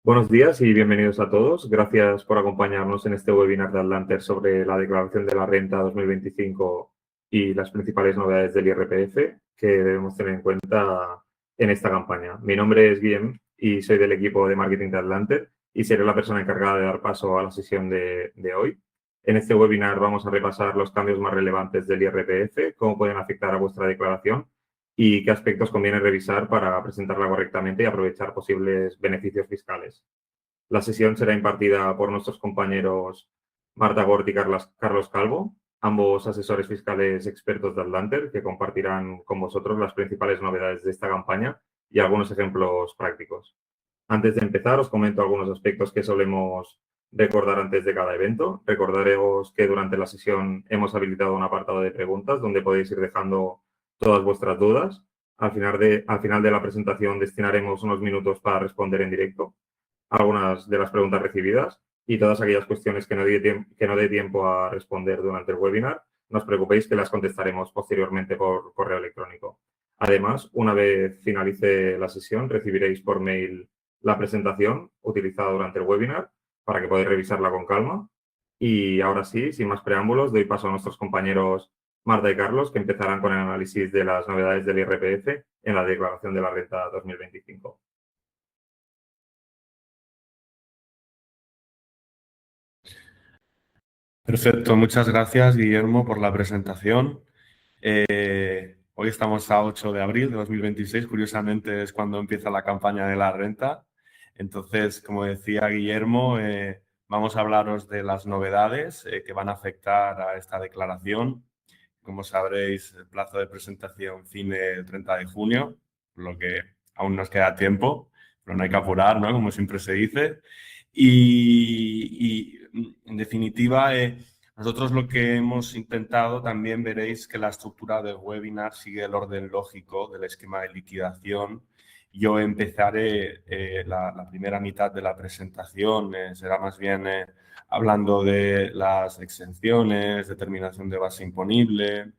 Buenos días y bienvenidos a todos. Gracias por acompañarnos en este webinar de Atlanter sobre la declaración de la renta 2025 y las principales novedades del IRPF que debemos tener en cuenta en esta campaña. Mi nombre es Guillem y soy del equipo de marketing de Atlanter y seré la persona encargada de dar paso a la sesión de hoy. En este webinar vamos a repasar los cambios más relevantes del IRPF, cómo pueden afectar a vuestra declaración y qué aspectos conviene revisar para presentarla correctamente y aprovechar posibles beneficios fiscales. La sesión será impartida por nuestros compañeros Marta Gort y Carlos Calvo, ambos asesores fiscales expertos de Atlanter, que compartirán con vosotros las principales novedades de esta campaña y algunos ejemplos prácticos. Antes de empezar, os comento algunos aspectos que solemos recordar antes de cada evento. Recordaros que durante la sesión hemos habilitado un apartado de preguntas donde podéis ir dejando todas vuestras dudas. Al final de la presentación destinaremos unos minutos para responder en directo algunas de las preguntas recibidas y todas aquellas cuestiones que no dé tiempo a responder durante el webinar, no os preocupéis que las contestaremos posteriormente por correo electrónico. Además, una vez finalice la sesión, recibiréis por mail la presentación utilizada durante el webinar para que podáis revisarla con calma. Y ahora sí, sin más preámbulos, doy paso a nuestros compañeros Marta y Carlos, que empezarán con el análisis de las novedades del IRPF en la declaración de la renta 2025. Perfecto, muchas gracias, Guillermo, por la presentación. Hoy estamos a 8 de abril de 2026, curiosamente es cuando empieza la campaña de la renta. Entonces, como decía Guillermo, vamos a hablaros de las novedades que van a afectar a esta declaración. Como sabréis, el plazo de presentación fine el 30 de junio, por lo que aún nos queda tiempo, pero no hay que apurar, ¿no? Como siempre se dice. Y en definitiva, nosotros lo que hemos intentado, también veréis que la estructura del webinar sigue el orden lógico del esquema de liquidación. Yo empezaré la primera mitad de la presentación, será más bien hablando de las exenciones, determinación de base imponible,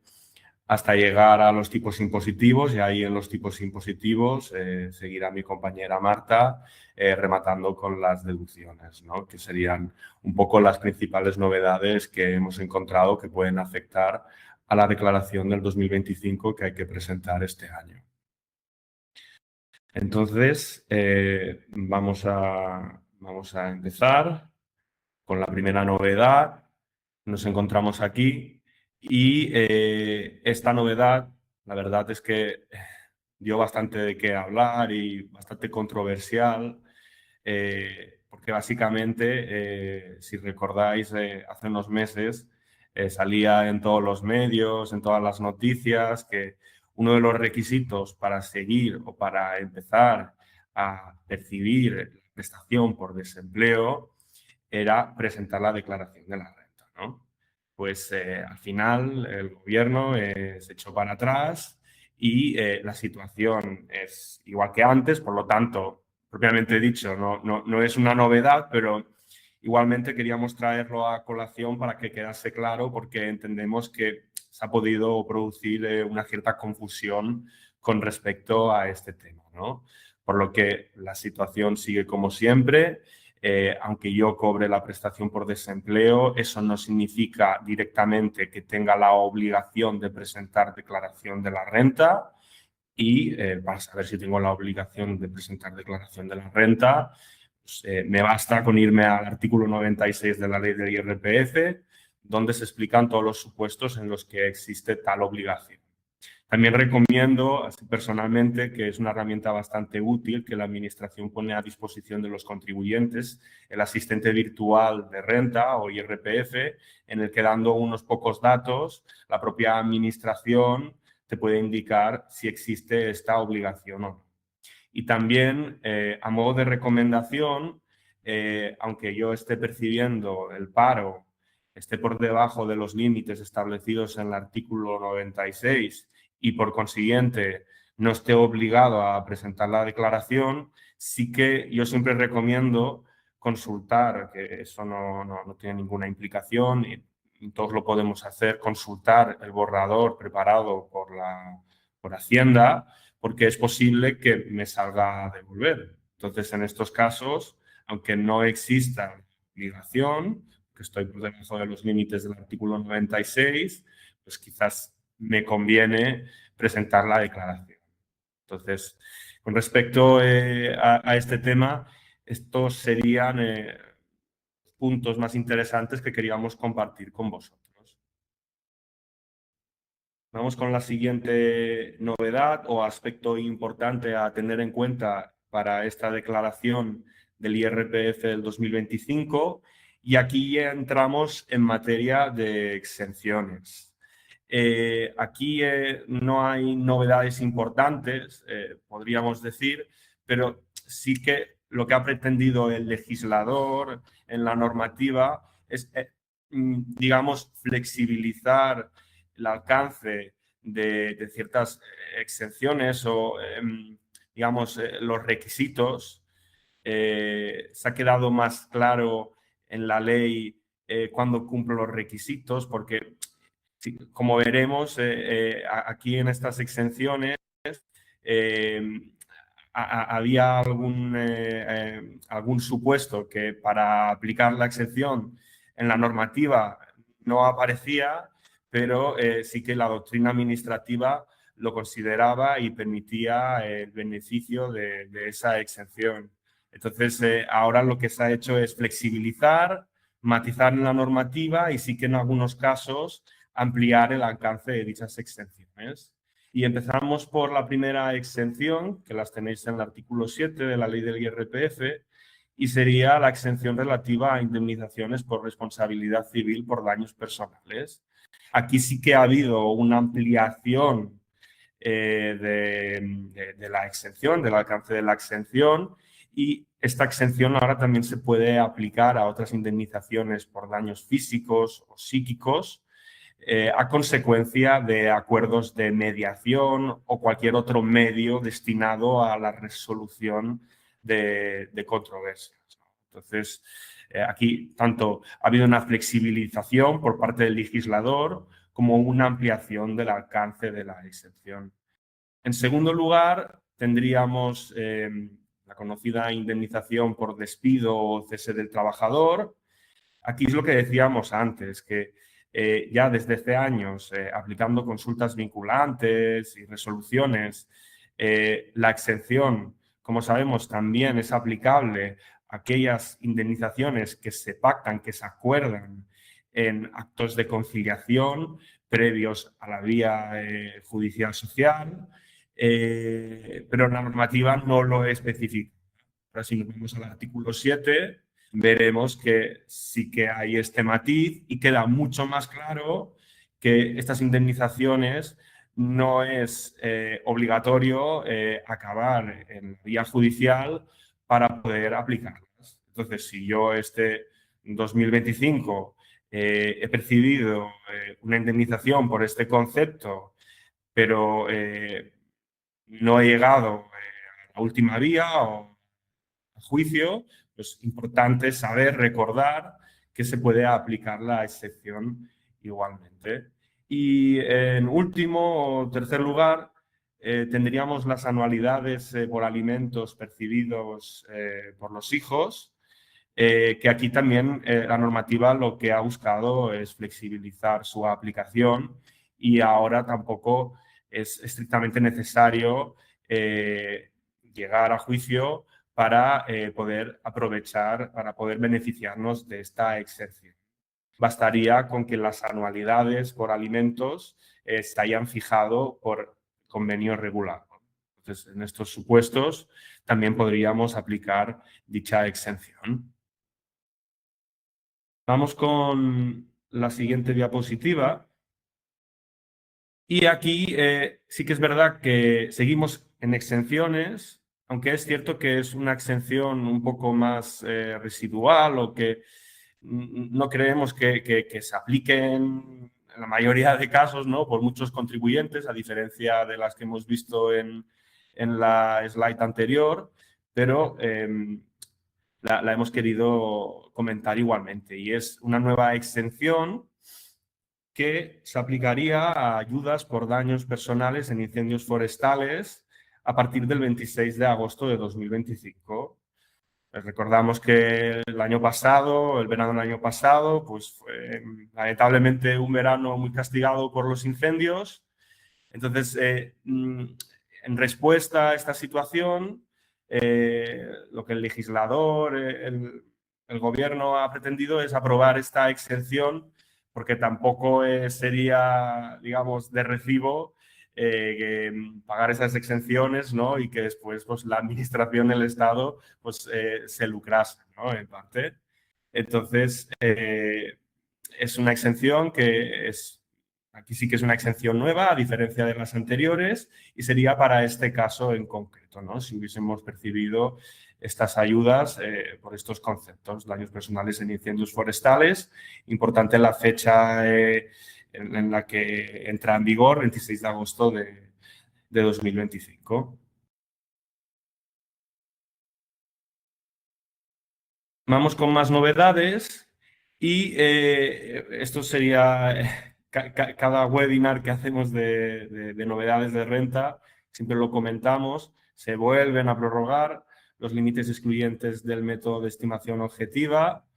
hasta llegar a los tipos impositivos, y ahí en los tipos impositivos seguirá mi compañera Marta rematando con las deducciones, ¿no? Que serían un poco las principales novedades que hemos encontrado que pueden afectar a la declaración del 2025 que hay que presentar este año. Entonces, vamos a empezar con la primera novedad. Nos encontramos aquí y esta novedad, la verdad es que dio bastante de qué hablar y bastante controversial, porque básicamente, si recordáis, hace unos meses salía en todos los medios, en todas las noticias, que uno de los requisitos para seguir o para empezar a percibir la prestación por desempleo era presentar la declaración de la renta, ¿no? Pues al final el gobierno se echó para atrás y la situación es igual que antes, por lo tanto, propiamente dicho, no es una novedad, pero igualmente queríamos traerlo a colación para que quedase claro, porque entendemos que se ha podido producir una cierta confusión con respecto a este tema, ¿no? Por lo que la situación sigue como siempre. Aunque yo cobre la prestación por desempleo, eso no significa directamente que tenga la obligación de presentar declaración de la renta. Y para saber si tengo la obligación de presentar declaración de la renta, pues, me basta con irme al artículo 96 de la ley del IRPF, donde se explican todos los supuestos en los que existe tal obligación. También recomiendo personalmente, que es una herramienta bastante útil que la Administración pone a disposición de los contribuyentes, el asistente virtual de renta o IRPF, en el que, dando unos pocos datos, la propia Administración te puede indicar si existe esta obligación o no. Y también, a modo de recomendación, aunque yo esté percibiendo el paro, esté por debajo de los límites establecidos en el artículo 96 y por consiguiente no esté obligado a presentar la declaración, sí que yo siempre recomiendo consultar, que eso no tiene ninguna implicación y todos lo podemos hacer, consultar el borrador preparado por Hacienda, porque es posible que me salga a devolver. Entonces, en estos casos, aunque no exista obligación, que estoy por debajo de los límites del artículo 96, pues quizás me conviene presentar la declaración. Entonces, con respecto a este tema, estos serían puntos más interesantes que queríamos compartir con vosotros. Vamos con la siguiente novedad o aspecto importante a tener en cuenta para esta declaración del IRPF del 2025, y aquí ya entramos en materia de exenciones. Aquí no hay novedades importantes, podríamos decir, pero sí que lo que ha pretendido el legislador en la normativa es, digamos, flexibilizar el alcance de ciertas exenciones o, digamos, los requisitos. Se ha quedado más claro en la ley cuándo cumple los requisitos, porque sí, como veremos, aquí en estas exenciones había algún supuesto que para aplicar la exención en la normativa no aparecía, pero sí que la doctrina administrativa lo consideraba y permitía el beneficio de esa exención. Entonces, ahora lo que se ha hecho es flexibilizar, matizar en la normativa y sí que en algunos casos ampliar el alcance de dichas exenciones. Y empezamos por la primera exención, que las tenéis en el artículo 7 de la ley del IRPF, y sería la exención relativa a indemnizaciones por responsabilidad civil por daños personales. Aquí sí que ha habido una ampliación de la exención, del alcance de la exención, y esta exención ahora también se puede aplicar a otras indemnizaciones por daños físicos o psíquicos a consecuencia de acuerdos de mediación o cualquier otro medio destinado a la resolución de controversias. Entonces, aquí tanto ha habido una flexibilización por parte del legislador como una ampliación del alcance de la exención. En segundo lugar, tendríamos la conocida indemnización por despido o cese del trabajador. Aquí es lo que decíamos antes, que ya desde hace años, aplicando consultas vinculantes y resoluciones, la exención, como sabemos, también es aplicable a aquellas indemnizaciones que se pactan, que se acuerdan en actos de conciliación previos a la vía judicial social, pero la normativa no lo especifica. Ahora, si nos vamos al artículo 7, veremos que sí que hay este matiz y queda mucho más claro que estas indemnizaciones no es obligatorio acabar en vía judicial para poder aplicarlas. Entonces, si yo este 2025 he percibido una indemnización por este concepto, pero no he llegado a la última vía o a juicio, pues importante saber, recordar que se puede aplicar la excepción igualmente. Y en último o tercer lugar, tendríamos las anualidades por alimentos percibidos por los hijos, que aquí también la normativa lo que ha buscado es flexibilizar su aplicación y ahora tampoco es estrictamente necesario llegar a juicio para poder aprovechar, para poder beneficiarnos de esta excepción. Bastaría con que las anualidades por alimentos se hayan fijado por convenio regulado. Entonces, en estos supuestos también podríamos aplicar dicha exención. Vamos con la siguiente diapositiva. Y aquí sí que es verdad que seguimos en exenciones, aunque es cierto que es una exención un poco más residual o que no creemos que se apliquen en la mayoría de casos, ¿no?, por muchos contribuyentes, a diferencia de las que hemos visto en la slide anterior, pero la hemos querido comentar igualmente. Y es una nueva exención que se aplicaría a ayudas por daños personales en incendios forestales a partir del 26 de agosto de 2025. Recordamos que el año pasado, el verano del año pasado, pues fue lamentablemente un verano muy castigado por los incendios. Entonces, en respuesta a esta situación, lo que el legislador, el gobierno ha pretendido es aprobar esta exención, porque tampoco sería, digamos, de recibo pagar esas exenciones, ¿no? Y que después pues, la administración del Estado pues, se lucrase, ¿no? En parte. Entonces, es una exención que aquí sí que es una exención nueva, a diferencia de las anteriores, y sería para este caso en concreto, ¿no? Si hubiésemos percibido estas ayudas por estos conceptos, daños personales en incendios forestales. Importante la fecha en la que entra en vigor, 26 de agosto de 2025. Vamos con más novedades y esto sería cada webinar que hacemos de novedades de renta, siempre lo comentamos, se vuelven a prorrogar los límites excluyentes del método de estimación objetiva.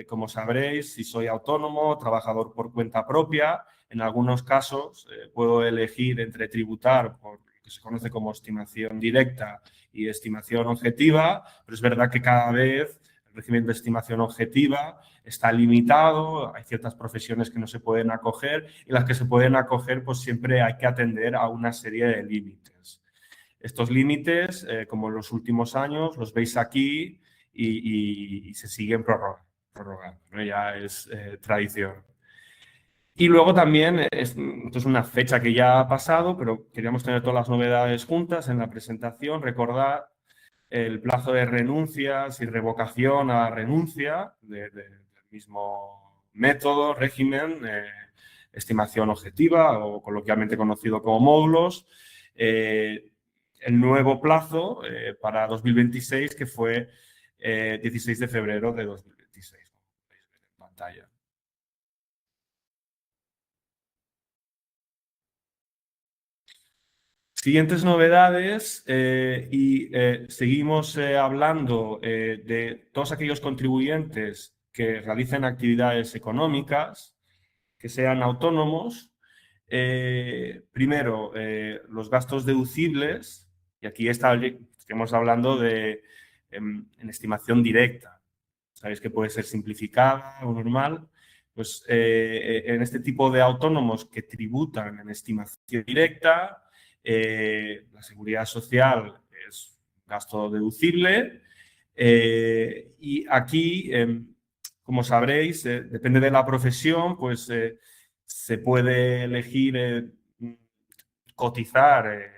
Como sabréis, si soy autónomo, trabajador por cuenta propia, en algunos casos puedo elegir entre tributar por lo que se conoce como estimación directa y estimación objetiva, pero es verdad que cada vez el régimen de estimación objetiva está limitado, hay ciertas profesiones que no se pueden acoger y las que se pueden acoger pues siempre hay que atender a una serie de límites. Estos límites, como en los últimos años, los veis aquí y se siguen prorrogando, ¿no? Ya es tradición. Y luego también, esto es una fecha que ya ha pasado, pero queríamos tener todas las novedades juntas en la presentación. Recordad el plazo de renuncias y revocación a renuncia del mismo método, régimen, estimación objetiva o coloquialmente conocido como módulos. El nuevo plazo para 2026, que fue 16 de febrero de 2026, como podéis ver en pantalla. Siguientes novedades seguimos hablando de todos aquellos contribuyentes que realicen actividades económicas, que sean autónomos. Primero, los gastos deducibles, y aquí estamos hablando de en estimación directa. Sabéis que puede ser simplificada o normal. Pues en este tipo de autónomos que tributan en estimación directa, la seguridad social es gasto deducible y aquí, como sabréis, depende de la profesión, pues se puede elegir cotizar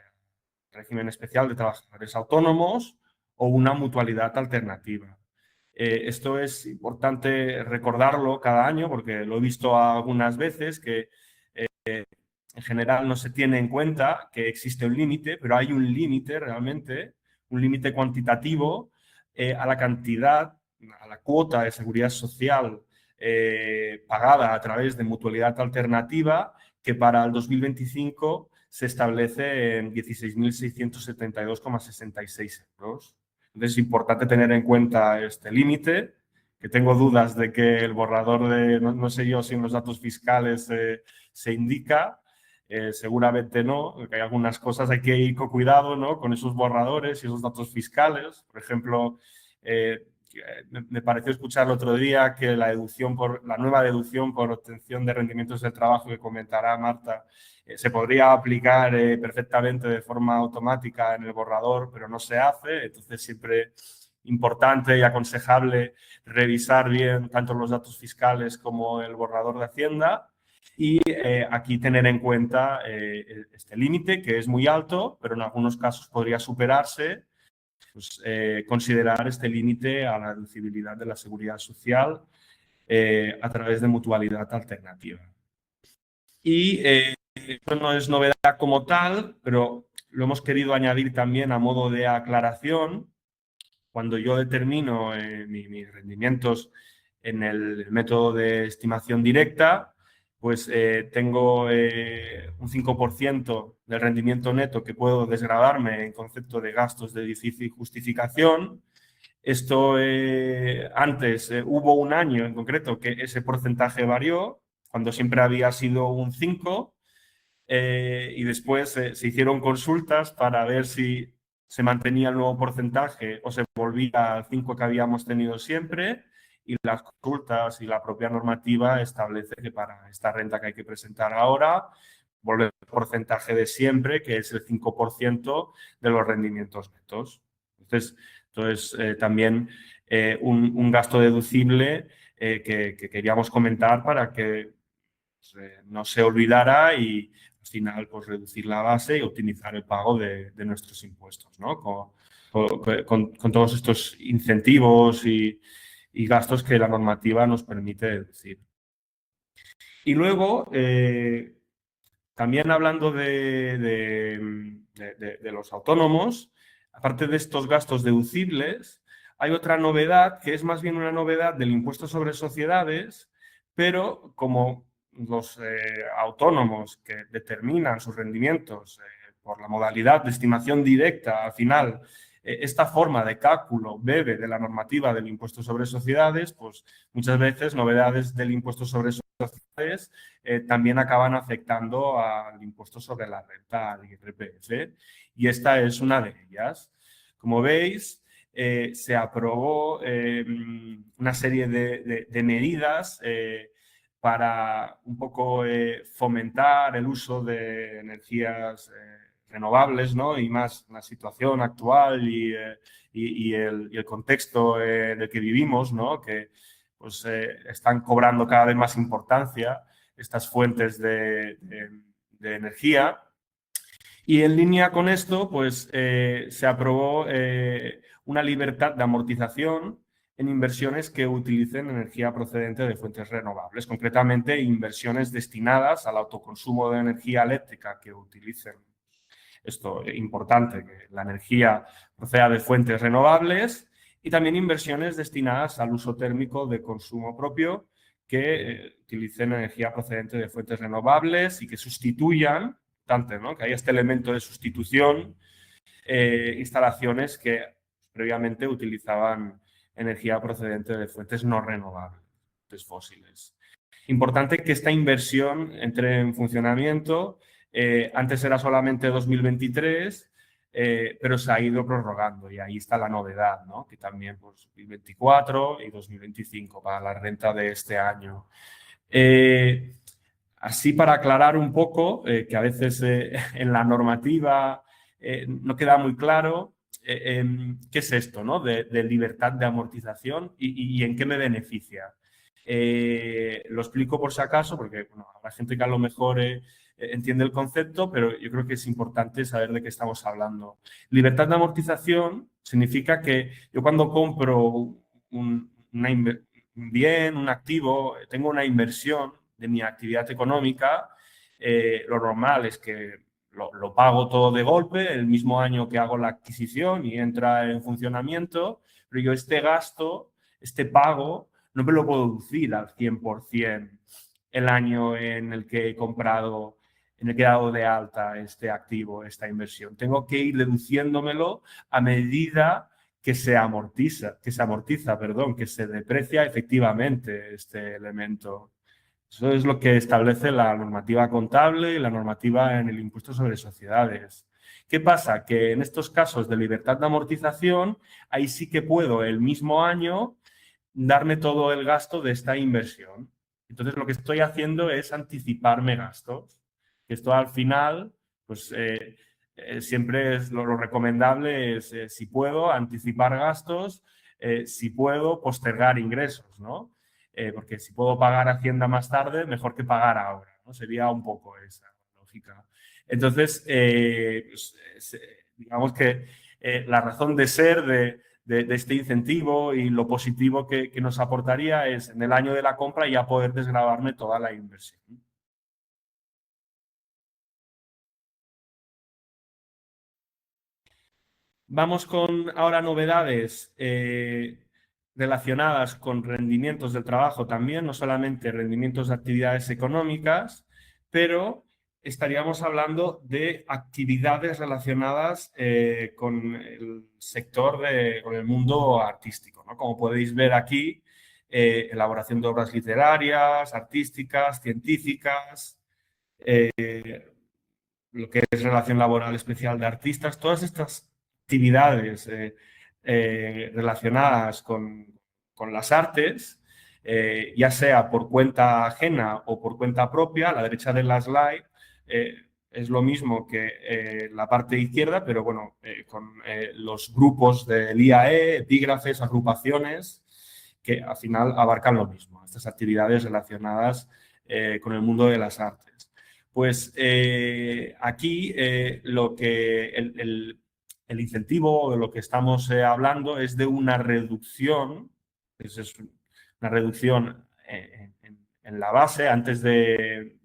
régimen especial de trabajadores autónomos o una mutualidad alternativa. Esto es importante recordarlo cada año porque lo he visto algunas veces que en general no se tiene en cuenta que existe un límite, pero hay un límite realmente, un límite cuantitativo a la cantidad, a la cuota de seguridad social pagada a través de mutualidad alternativa, que para el 2025 se establece en 16.672,66 euros. Entonces es importante tener en cuenta este límite, que tengo dudas de que el borrador de, no sé yo si en los datos fiscales se indica, seguramente no, porque hay algunas cosas, hay que ir con cuidado, ¿no? Con esos borradores y esos datos fiscales. Por ejemplo, me pareció escuchar el otro día que la nueva deducción por obtención de rendimientos del trabajo que comentará Marta se podría aplicar perfectamente de forma automática en el borrador, pero no se hace. Entonces, siempre importante y aconsejable revisar bien tanto los datos fiscales como el borrador de Hacienda. Y aquí tener en cuenta este límite, que es muy alto, pero en algunos casos podría superarse. Pues, considerar este límite a la deducibilidad de la seguridad social a través de mutualidad alternativa. Y esto no es novedad como tal, pero lo hemos querido añadir también a modo de aclaración. Cuando yo determino mis rendimientos en el método de estimación directa, pues tengo un 5% del rendimiento neto que puedo desgravarme en concepto de gastos de difícil justificación Esto antes hubo un año en concreto que ese porcentaje varió, cuando siempre había sido un 5, y después se hicieron consultas para ver si se mantenía el nuevo porcentaje o se volvía al 5 que habíamos tenido siempre, y las consultas y la propia normativa establece que para esta renta que hay que presentar ahora, vuelve el porcentaje de siempre, que es el 5% de los rendimientos netos. Entonces también un gasto deducible que queríamos comentar para que no se olvidara y al final pues reducir la base y optimizar el pago de nuestros impuestos, ¿no? Con todos estos incentivos y gastos que la normativa nos permite deducir. Y luego, también hablando de los autónomos, aparte de estos gastos deducibles, hay otra novedad que es más bien una novedad del impuesto sobre sociedades, pero como los autónomos que determinan sus rendimientos por la modalidad de estimación directa, al final, esta forma de cálculo bebe de la normativa del impuesto sobre sociedades, pues muchas veces novedades del impuesto sobre sociedades también acaban afectando al impuesto sobre la renta, al IRPF, y esta es una de ellas. Como veis, se aprobó una serie de medidas para un poco fomentar el uso de energías renovables, ¿no? Y más la situación actual y el contexto en el que vivimos, ¿no? Que pues, están cobrando cada vez más importancia estas fuentes de energía. Y en línea con esto, pues se aprobó una libertad de amortización en inversiones que utilicen energía procedente de fuentes renovables, concretamente inversiones destinadas al autoconsumo de energía eléctrica que utilicen, esto es importante, que la energía proceda de fuentes renovables, y también inversiones destinadas al uso térmico de consumo propio que utilicen energía procedente de fuentes renovables y que sustituyan, ¿no? Que haya este elemento de sustitución, instalaciones que previamente utilizaban energía procedente de fuentes no renovables, fuentes fósiles. Importante que esta inversión entre en funcionamiento. Antes era solamente 2023, pero se ha ido prorrogando y ahí está la novedad, ¿no? Que también pues, 2024 y 2025 para la renta de este año. Así para aclarar un poco, que a veces en la normativa no queda muy claro qué es esto, ¿no? De libertad de amortización y en qué me beneficia. Lo explico por si acaso, porque bueno, habrá gente que a lo mejor entiende el concepto, pero yo creo que es importante saber de qué estamos hablando. Libertad de amortización significa que yo cuando compro un bien, un activo, tengo una inversión de mi actividad económica, lo normal es que lo pago todo de golpe, el mismo año que hago la adquisición y entra en funcionamiento, pero yo este gasto, este pago, no me lo puedo deducir al 100% el año en el que he comprado, en el que he dado de alta este activo, esta inversión. Tengo que ir deduciéndomelo a medida que se amortiza, que se deprecia efectivamente este elemento. Eso es lo que establece la normativa contable y la normativa en el impuesto sobre sociedades. ¿Qué pasa? Que en estos casos de libertad de amortización, ahí sí que puedo el mismo año darme todo el gasto de esta inversión. Entonces, lo que estoy haciendo es anticiparme gastos. Esto al final, pues siempre es lo recomendable es, si puedo, anticipar gastos, si puedo, postergar ingresos, ¿no? Porque si puedo pagar Hacienda más tarde, mejor que pagar ahora, ¿no? Sería un poco esa lógica. Entonces, pues, digamos que la razón de ser de este incentivo y lo positivo que nos aportaría es en el año de la compra ya poder desgravarme toda la inversión. Vamos con ahora novedades relacionadas con rendimientos del trabajo también, no solamente rendimientos de actividades económicas, pero estaríamos hablando de actividades relacionadas con el sector, con el mundo artístico, ¿no? Como podéis ver aquí, elaboración de obras literarias, artísticas, científicas, lo que es relación laboral especial de artistas, todas estas actividades relacionadas con las artes, ya sea por cuenta ajena o por cuenta propia. A la derecha de la slide es lo mismo que la parte izquierda, pero bueno, con los grupos del IAE, epígrafes, agrupaciones, que al final abarcan lo mismo, estas actividades relacionadas con el mundo de las artes. Pues aquí lo que el incentivo de lo que estamos hablando es de una reducción, es una reducción en la base antes de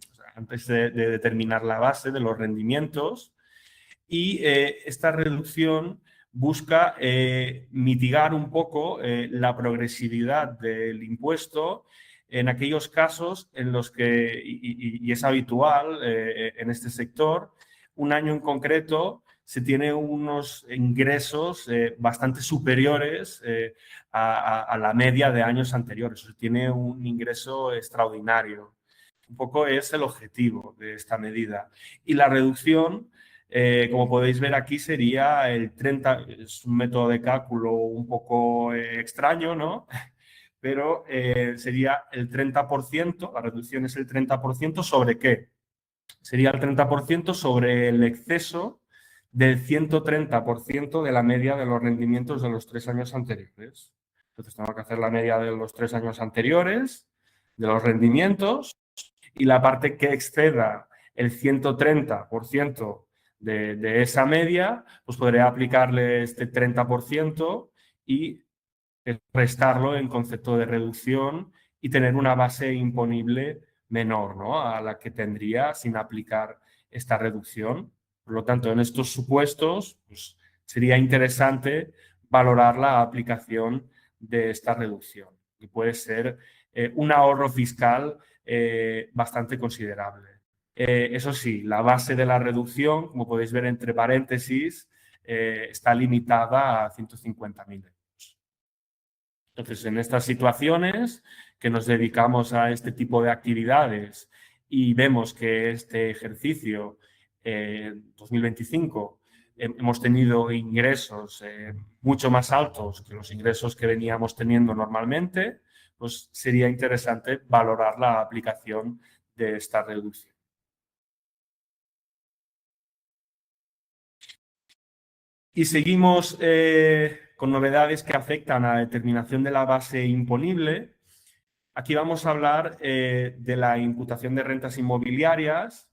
determinar la base de los rendimientos, y esta reducción busca mitigar un poco la progresividad del impuesto en aquellos casos en los que, y es habitual en este sector, un año en concreto se tiene unos ingresos bastante superiores a la media de años anteriores. Se tiene un ingreso extraordinario. Un poco es el objetivo de esta medida. Y la reducción, como podéis ver aquí, sería el 30%, es un método de cálculo un poco extraño, ¿no? Pero sería el 30%, la reducción es el 30%, ¿sobre qué? Sería el 30% sobre el exceso del 130% de la media de los rendimientos de los 3 años anteriores. Entonces tengo que hacer la media de los 3 años anteriores, de los rendimientos, y la parte que exceda el 130% de esa media, pues podré aplicarle este 30% y restarlo en concepto de reducción y tener una base imponible menor, ¿no?, a la que tendría sin aplicar esta reducción. Por lo tanto, en estos supuestos, pues, sería interesante valorar la aplicación de esta reducción, que puede ser un ahorro fiscal bastante considerable. Eso sí, la base de la reducción, como podéis ver entre paréntesis, está limitada a 150.000 euros. Entonces, en estas situaciones que nos dedicamos a este tipo de actividades y vemos que este ejercicio 2025 hemos tenido ingresos mucho más altos que los ingresos que veníamos teniendo normalmente, pues sería interesante valorar la aplicación de esta reducción. Y seguimos con novedades que afectan a la determinación de la base imponible. Aquí vamos a hablar de la imputación de rentas inmobiliarias,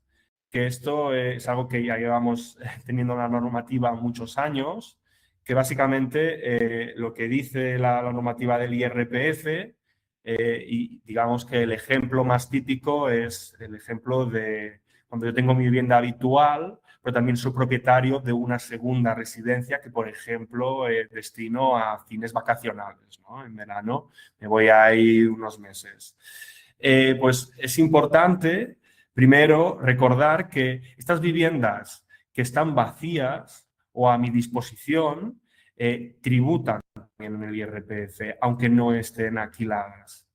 que esto es algo que ya llevamos teniendo la normativa muchos años, que básicamente lo que dice la normativa del IRPF, y digamos que el ejemplo más típico es el ejemplo de cuando yo tengo mi vivienda habitual, pero también soy propietario de una segunda residencia que, por ejemplo, destino a fines vacacionales, ¿no? En verano me voy a ir unos meses. Pues es importante, primero, recordar que estas viviendas que están vacías o a mi disposición tributan en el IRPF, aunque no estén alquiladas.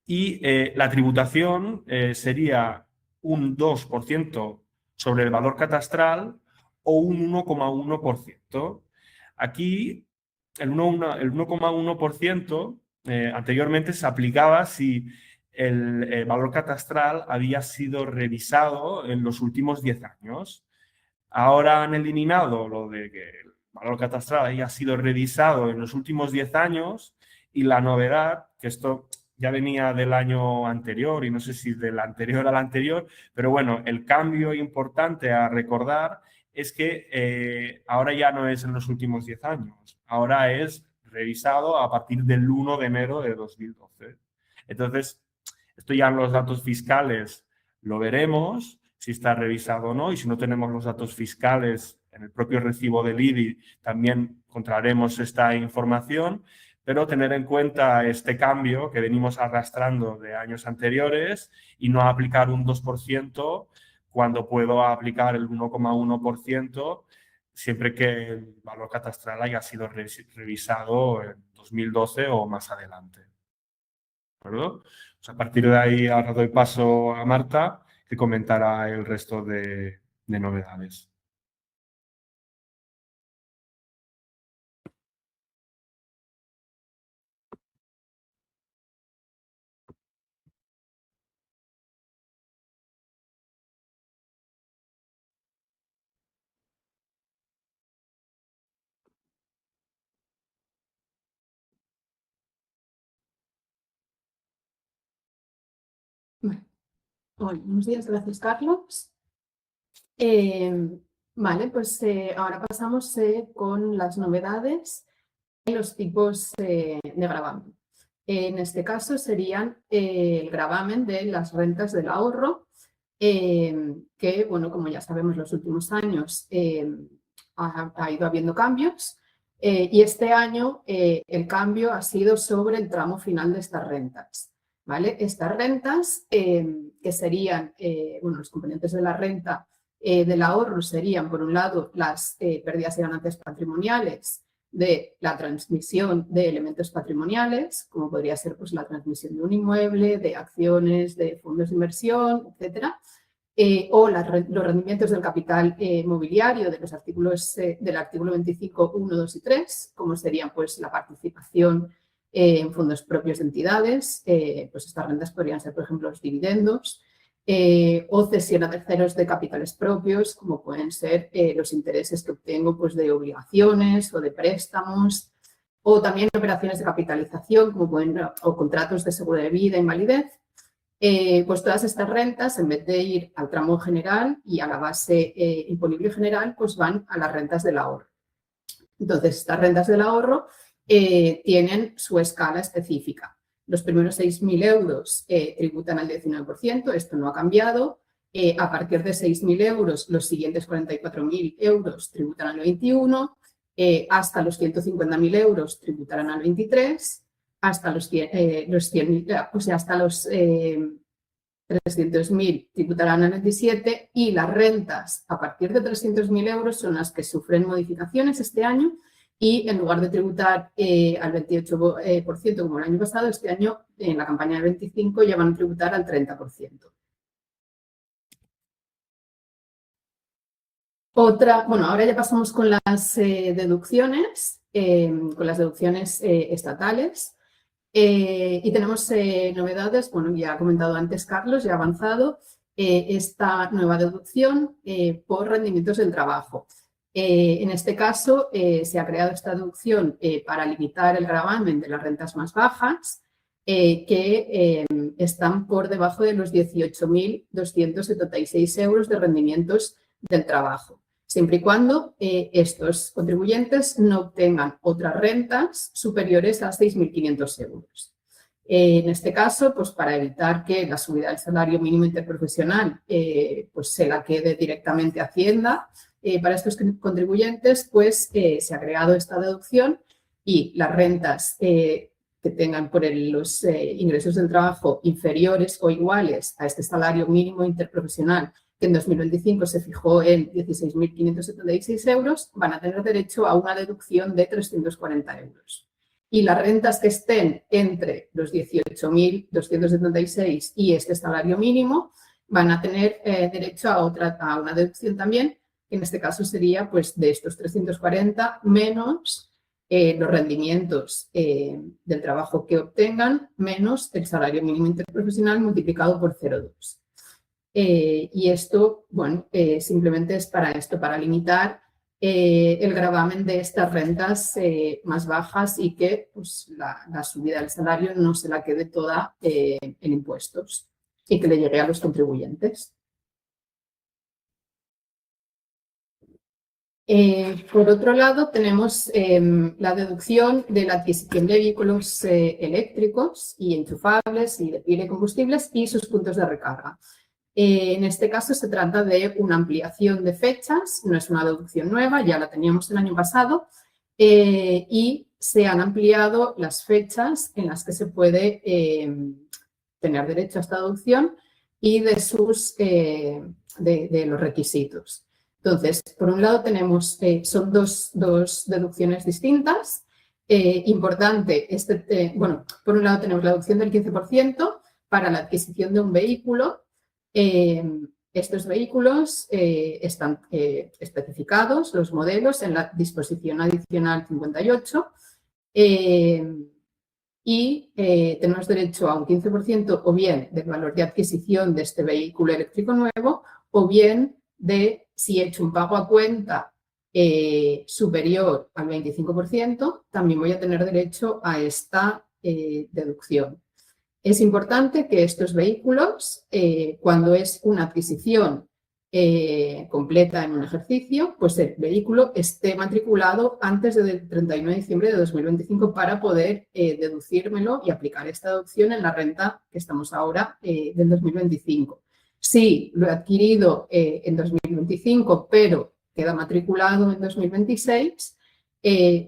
Y la tributación sería un 2% sobre el valor catastral o un 1,1%. Aquí el 1,1% anteriormente se aplicaba si el valor catastral había sido revisado en los últimos 10 años. Ahora han eliminado lo de que el valor catastral haya sido revisado en los últimos 10 años, y la novedad, que esto ya venía del año anterior y no sé si del anterior al anterior, pero bueno, el cambio importante a recordar es que ahora ya no es en los últimos 10 años, ahora es revisado a partir del 1 de enero de 2012. Entonces, esto ya en los datos fiscales lo veremos, si está revisado o no, y si no tenemos los datos fiscales en el propio recibo del IBI, también encontraremos esta información, pero tener en cuenta este cambio que venimos arrastrando de años anteriores y no aplicar un 2% cuando puedo aplicar el 1,1% siempre que el valor catastral haya sido revisado en 2012 o más adelante. ¿De acuerdo? Pues a partir de ahí ahora doy paso a Marta, que comentará el resto de novedades. Vale. Hola, buenos días, gracias Carlos. Vale, pues ahora pasamos con las novedades y los tipos de gravamen. En este caso serían el gravamen de las rentas del ahorro, que, bueno, como ya sabemos, los últimos años ha ido habiendo cambios y este año el cambio ha sido sobre el tramo final de estas rentas. ¿Vale? Estas rentas, que serían, bueno, los componentes de la renta del ahorro serían, por un lado, las pérdidas y ganancias patrimoniales de la transmisión de elementos patrimoniales, como podría ser pues, la transmisión de un inmueble, de acciones, de fondos de inversión, etcétera, o los rendimientos del capital mobiliario de los artículos del artículo 25, 1, 2 y 3, como serían pues, la participación en fondos propios de entidades, pues estas rentas podrían ser, por ejemplo, los dividendos, o cesión a terceros de capitales propios, como pueden ser los intereses que obtengo pues, de obligaciones o de préstamos, o también operaciones de capitalización, como pueden, o contratos de seguro de vida, invalidez. Pues todas estas rentas, en vez de ir al tramo general y a la base imponible general, pues van a las rentas del ahorro. Entonces, estas rentas del ahorro tienen su escala específica. Los primeros 6.000 euros tributan al 19%, esto no ha cambiado. A partir de 6.000 euros, los siguientes 44.000 euros tributan al 21%, hasta los 150.000 euros tributarán al 23%, hasta los 100.000, o sea, hasta los 300.000 tributarán al 27% y las rentas a partir de 300.000 euros son las que sufren modificaciones este año y en lugar de tributar al 28% como el año pasado, este año en la campaña del 25 ya van a tributar al 30%. Bueno, ahora ya pasamos con las deducciones, estatales. Y tenemos novedades, bueno, ya ha comentado antes Carlos, ya ha avanzado esta nueva deducción por rendimientos del trabajo. En este caso, se ha creado esta deducción para limitar el gravamen de las rentas más bajas, que están por debajo de los 18.276 euros de rendimientos del trabajo, siempre y cuando estos contribuyentes no obtengan otras rentas superiores a 6.500 euros. En este caso, pues para evitar que la subida del salario mínimo interprofesional pues se la quede directamente Hacienda, para estos contribuyentes pues se ha creado esta deducción y las rentas que tengan por los ingresos del trabajo inferiores o iguales a este salario mínimo interprofesional, que en 2025 se fijó en 16.576 euros, van a tener derecho a una deducción de 340 euros. Y las rentas que estén entre los 18.276 y este salario mínimo van a tener derecho a una deducción también, que en este caso sería pues, de estos 340 menos los rendimientos del trabajo que obtengan, menos el salario mínimo interprofesional multiplicado por 0,2. Y esto, bueno, simplemente es para esto, para limitar el gravamen de estas rentas más bajas y que pues, la subida del salario no se la quede toda en impuestos y que le llegue a los contribuyentes. Por otro lado, tenemos la deducción de la adquisición de vehículos eléctricos y enchufables y de pila de combustibles y sus puntos de recarga. En este caso se trata de una ampliación de fechas, no es una deducción nueva, ya la teníamos el año pasado, y se han ampliado las fechas en las que se puede tener derecho a esta deducción y de sus de los requisitos. Entonces, por un lado tenemos, son dos deducciones distintas. Importante, bueno, por un lado tenemos la deducción del 15% para la adquisición de un vehículo. Estos vehículos están especificados, los modelos, en la disposición adicional 58 y tenemos derecho a un 15% o bien del valor de adquisición de este vehículo eléctrico nuevo o bien de si he hecho un pago a cuenta superior al 25%, también voy a tener derecho a esta deducción. Es importante que estos vehículos, cuando es una adquisición completa en un ejercicio, pues el vehículo esté matriculado antes del 31 de diciembre de 2025 para poder deducírmelo y aplicar esta deducción en la renta que estamos ahora del 2025. Si lo he adquirido en 2025, pero queda matriculado en 2026,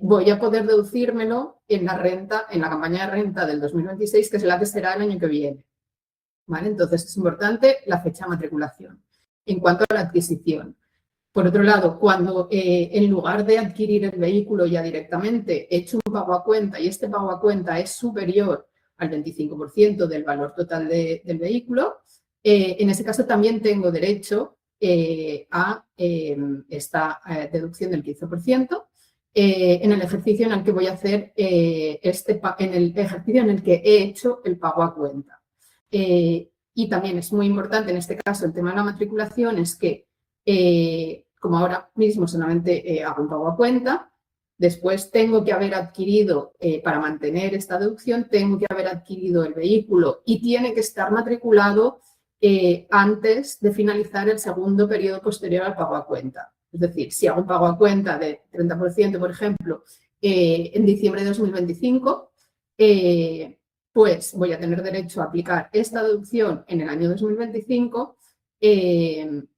voy a poder deducírmelo en la renta, en la campaña de renta del 2026, que es la que será el año que viene. ¿Vale? Entonces, es importante la fecha de matriculación. En cuanto a la adquisición, por otro lado, cuando en lugar de adquirir el vehículo ya directamente he hecho un pago a cuenta y este pago a cuenta es superior al 25% del valor total del vehículo, en ese caso también tengo derecho a esta deducción del 15%. En el ejercicio en el que voy a hacer en el ejercicio en el que he hecho el pago a cuenta. Y también es muy importante en este caso el tema de la matriculación es que como ahora mismo solamente hago un pago a cuenta, después tengo que haber adquirido, para mantener esta deducción, tengo que haber adquirido el vehículo y tiene que estar matriculado antes de finalizar el segundo periodo posterior al pago a cuenta. Es decir, si hago un pago a cuenta de 30%, por ejemplo, en diciembre de 2025, pues voy a tener derecho a aplicar esta deducción en el año 2025,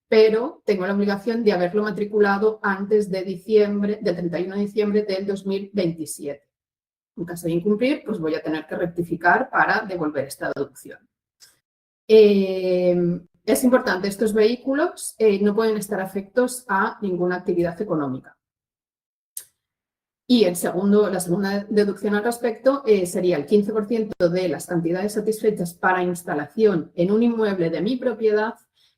pero tengo la obligación de haberlo matriculado antes de diciembre, del 31 de diciembre del 2027. En caso de incumplir, pues voy a tener que rectificar para devolver esta deducción. Es importante, estos vehículos no pueden estar afectos a ninguna actividad económica. Y la segunda deducción al respecto sería el 15% de las cantidades satisfechas para instalación en un inmueble de mi propiedad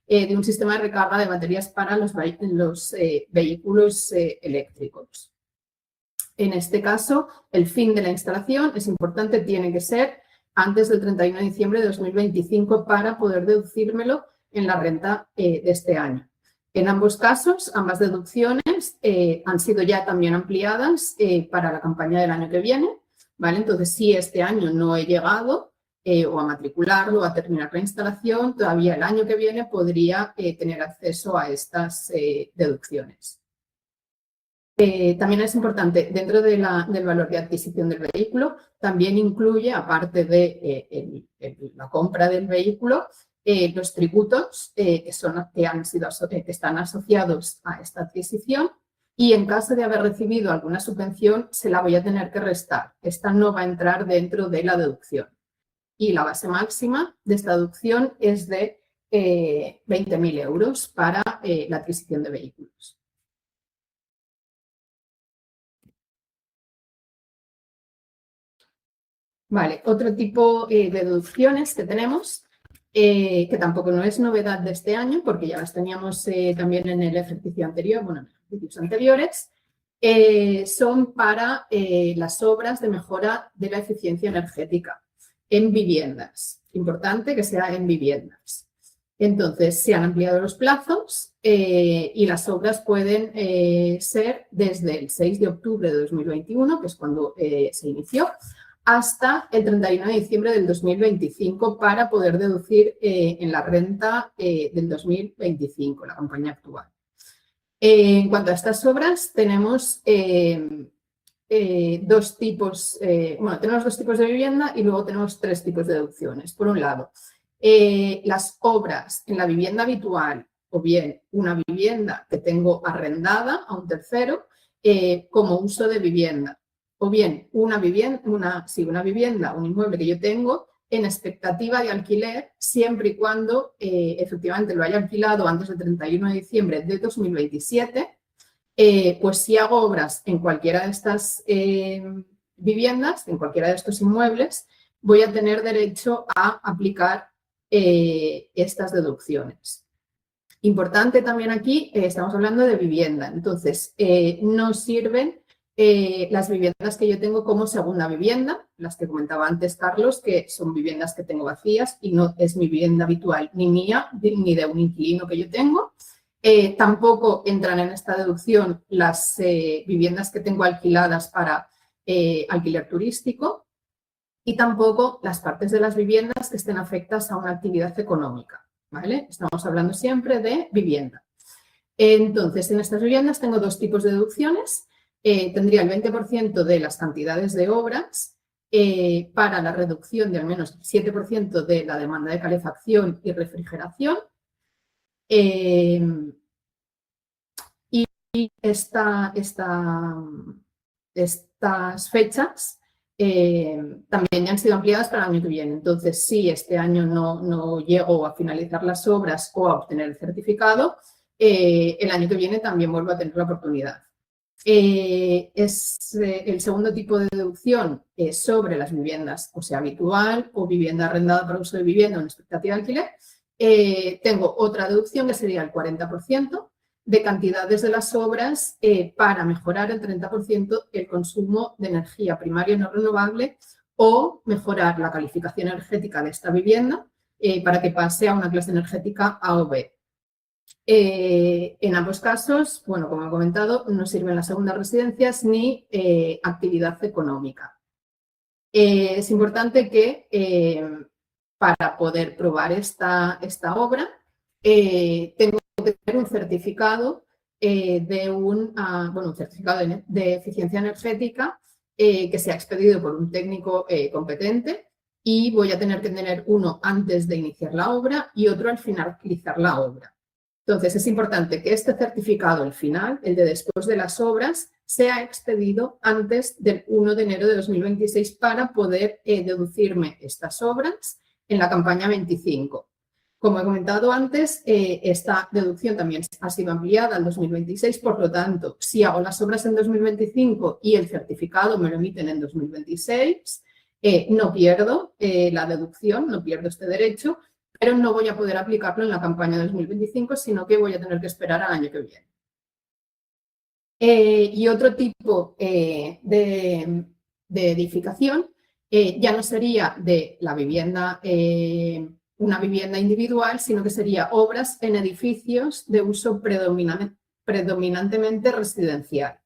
de un sistema de recarga de baterías para los vehículos eléctricos. En este caso, el fin de la instalación, es importante, tiene que ser antes del 31 de diciembre de 2025 para poder deducírmelo en la renta de este año. En ambos casos, ambas deducciones han sido ya también ampliadas para la campaña del año que viene, ¿vale? Entonces, si este año no he llegado o a matricularlo o a terminar la instalación, todavía el año que viene podría tener acceso a estas deducciones. También es importante, dentro de del valor de adquisición del vehículo, también incluye, aparte de la compra del vehículo, los tributos que están asociados a esta adquisición y en caso de haber recibido alguna subvención se la voy a tener que restar. Esta no va a entrar dentro de la deducción. Y la base máxima de esta deducción es de 20.000 euros para la adquisición de vehículos. Vale, otro tipo de deducciones que tenemos, que tampoco no es novedad de este año, porque ya las teníamos también en el ejercicio anterior, bueno, en ejercicios anteriores, son para las obras de mejora de la eficiencia energética en viviendas. Importante que sea en viviendas. Entonces, se han ampliado los plazos y las obras pueden ser desde el 6 de octubre de 2021, que es cuando se inició, hasta el 31 de diciembre del 2025 para poder deducir en la renta del 2025, la campaña actual. En cuanto a estas obras, tenemos tenemos dos tipos de vivienda y luego tenemos tres tipos de deducciones. Por un lado, las obras en la vivienda habitual o bien una vivienda que tengo arrendada a un tercero como uso de vivienda. O bien una vivienda, un inmueble que yo tengo en expectativa de alquiler siempre y cuando efectivamente lo haya alquilado antes del 31 de diciembre de 2027. Pues si hago obras en cualquiera de estas viviendas, en cualquiera de estos inmuebles, voy a tener derecho a aplicar estas deducciones. Importante también aquí, estamos hablando de vivienda, entonces no sirven las viviendas que yo tengo como segunda vivienda, las que comentaba antes Carlos, que son viviendas que tengo vacías y no es mi vivienda habitual ni mía ni de un inquilino que yo tengo. Tampoco entran en esta deducción las viviendas que tengo alquiladas para alquiler turístico y tampoco las partes de las viviendas que estén afectadas a una actividad económica, ¿vale? Estamos hablando siempre de vivienda. Entonces, en estas viviendas tengo dos tipos de deducciones. Tendría el 20% de las cantidades de obras para la reducción de al menos el 7% de la demanda de calefacción y refrigeración. Y estas fechas también ya han sido ampliadas para el año que viene. Entonces, si este año no llego a finalizar las obras o a obtener el certificado, el año que viene también vuelvo a tener la oportunidad. Es el segundo tipo de deducción sobre las viviendas, o sea, habitual o vivienda arrendada para uso de vivienda en expectativa de alquiler. Tengo otra deducción que sería el 40% de cantidades de las obras para mejorar el 30% el consumo de energía primaria no renovable o mejorar la calificación energética de esta vivienda para que pase a una clase energética A o B. En ambos casos, bueno, como he comentado, no sirven las segundas residencias ni actividad económica. Es importante que para poder probar esta obra tengo que tener un certificado un certificado de eficiencia energética que sea expedido por un técnico competente y voy a tener que tener uno antes de iniciar la obra y otro al finalizar la obra. Entonces, es importante que este certificado, el final, el de después de las obras, sea expedido antes del 1 de enero de 2026 para poder deducirme estas obras en la campaña 25. Como he comentado antes, esta deducción también ha sido ampliada al 2026, por lo tanto, si hago las obras en 2025 y el certificado me lo emiten en 2026, no pierdo la deducción, no pierdo este derecho, pero no voy a poder aplicarlo en la campaña de 2025, sino que voy a tener que esperar al año que viene. Y otro tipo de edificación ya no sería de la vivienda, una vivienda individual, sino que sería obras en edificios de uso predominantemente residencial.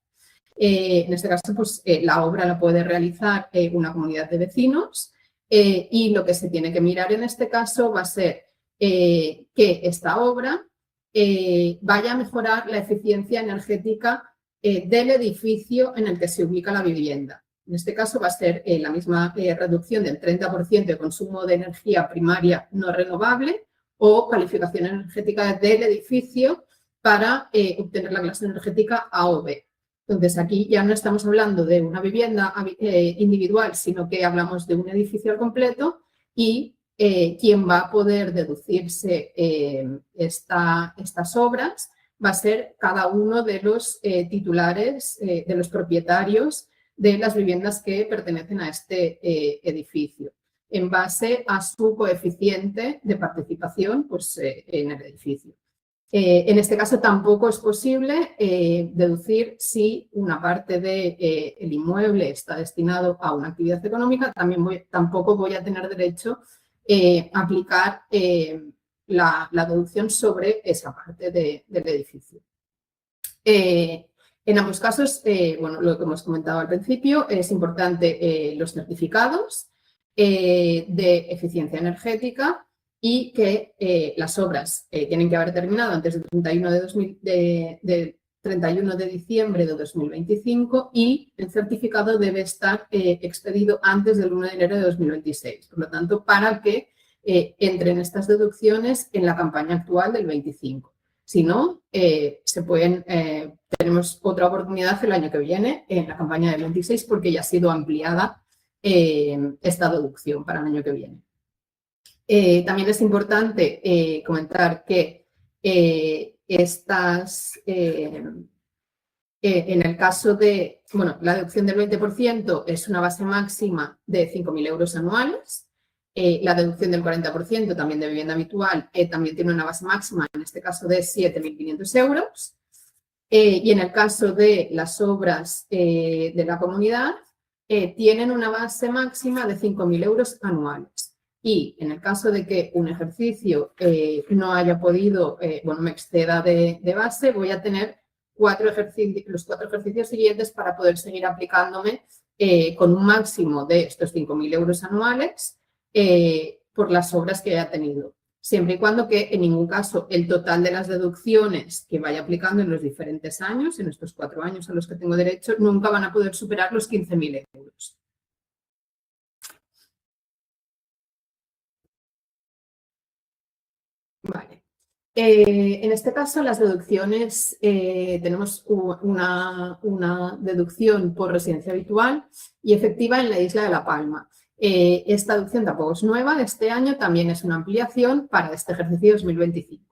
En este caso, pues, la obra la puede realizar una comunidad de vecinos y lo que se tiene que mirar en este caso va a ser que esta obra vaya a mejorar la eficiencia energética del edificio en el que se ubica la vivienda. En este caso va a ser la misma reducción del 30% de consumo de energía primaria no renovable o calificación energética del edificio para obtener la clase energética A o B. Entonces, aquí ya no estamos hablando de una vivienda individual, sino que hablamos de un edificio al completo y quien va a poder deducirse estas obras va a ser cada uno de los titulares, de los propietarios de las viviendas que pertenecen a este edificio, en base a su coeficiente de participación pues, en el edificio. En este caso tampoco es posible deducir si una parte del inmueble está destinado a una actividad económica, tampoco voy a tener derecho a aplicar la deducción sobre esa parte del edificio. En ambos casos, bueno, lo que hemos comentado al principio, es importante los certificados de eficiencia energética y que las obras tienen que haber terminado antes del 31 de diciembre de 2025 y el certificado debe estar expedido antes del 1 de enero de 2026. Por lo tanto, para que entren estas deducciones en la campaña actual del 25. Si no, tenemos otra oportunidad el año que viene en la campaña del 26 porque ya ha sido ampliada esta deducción para el año que viene. También es importante comentar que en el caso de, la deducción del 20% es una base máxima de 5.000 euros anuales. La deducción del 40% también de vivienda habitual también tiene una base máxima, en este caso de 7.500 euros. Y en el caso de las obras de la comunidad, tienen una base máxima de 5.000 euros anuales. Y en el caso de que un ejercicio no haya podido, me exceda de base, voy a tener los 4 ejercicios siguientes para poder seguir aplicándome con un máximo de estos 5.000 euros anuales por las obras que haya tenido. Siempre y cuando que en ningún caso el total de las deducciones que vaya aplicando en los diferentes años, en estos 4 años a los que tengo derecho, nunca van a poder superar los 15.000 euros. Vale. En este caso, las deducciones, tenemos una deducción por residencia habitual y efectiva en la isla de La Palma. Esta deducción tampoco es nueva de este año, también es una ampliación para este ejercicio 2025.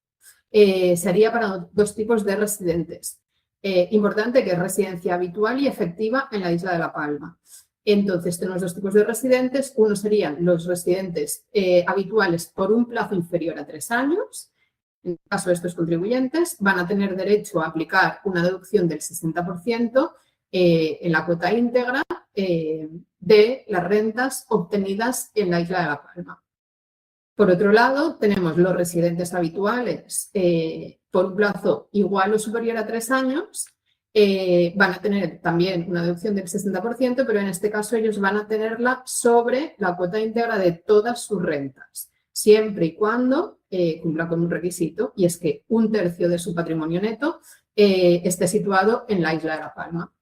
Sería para 2 tipos de residentes. Importante que es residencia habitual y efectiva en la isla de La Palma. Entonces, tenemos 2 tipos de residentes. Uno serían los residentes habituales por un plazo inferior a 3 años. En el caso de estos contribuyentes, van a tener derecho a aplicar una deducción del 60% en la cuota íntegra de las rentas obtenidas en la isla de La Palma. Por otro lado, tenemos los residentes habituales por un plazo igual o superior a 3 años. Van a tener también una deducción del 60%, pero en este caso ellos van a tenerla sobre la cuota íntegra de todas sus rentas, siempre y cuando cumpla con un requisito, y es que 1/3 de su patrimonio neto esté situado en la isla de La Palma.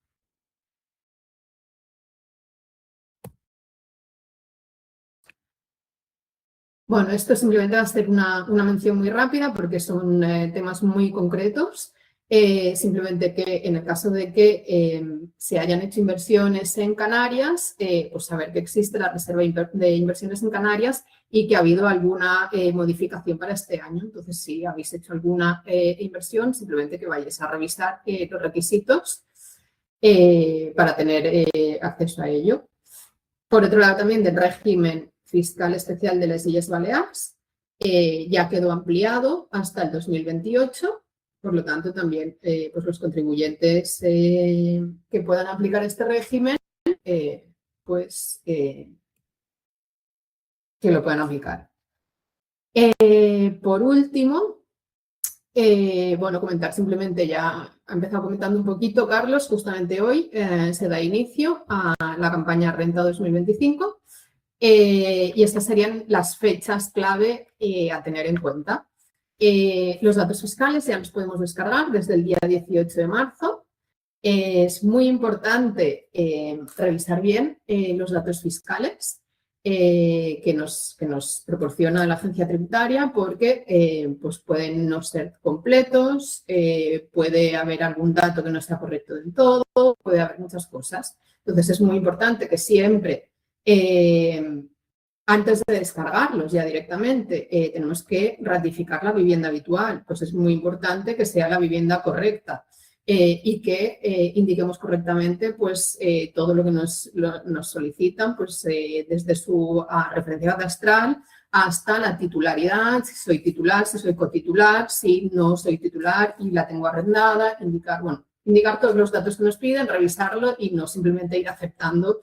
Bueno, esto simplemente va a ser una mención muy rápida porque son temas muy concretos. Simplemente que en el caso de que se hayan hecho inversiones en Canarias, pues saber que existe la reserva de inversiones en Canarias y que ha habido alguna modificación para este año. Entonces, si habéis hecho alguna inversión, simplemente que vayáis a revisar los requisitos para tener acceso a ello. Por otro lado, también del régimen fiscal especial de las Illes Balears, ya quedó ampliado hasta el 2028. Por lo tanto, también pues los contribuyentes que puedan aplicar este régimen, que lo puedan aplicar. Por último, comentar simplemente, ya ha empezado comentando un poquito Carlos, justamente hoy se da inicio a la campaña Renta 2025 y estas serían las fechas clave a tener en cuenta. Los datos fiscales ya los podemos descargar desde el día 18 de marzo. Es muy importante revisar bien los datos fiscales que nos proporciona la agencia tributaria porque pues pueden no ser completos, puede haber algún dato que no está correcto del todo, puede haber muchas cosas. Entonces, es muy importante que siempre antes de descargarlos ya directamente, tenemos que ratificar la vivienda habitual. Pues es muy importante que sea la vivienda correcta y que indiquemos correctamente pues, todo lo que nos solicitan, pues, desde su referencia catastral hasta la titularidad, si soy titular, si soy cotitular, si no soy titular y la tengo arrendada, indicar todos los datos que nos piden, revisarlo y no simplemente ir aceptando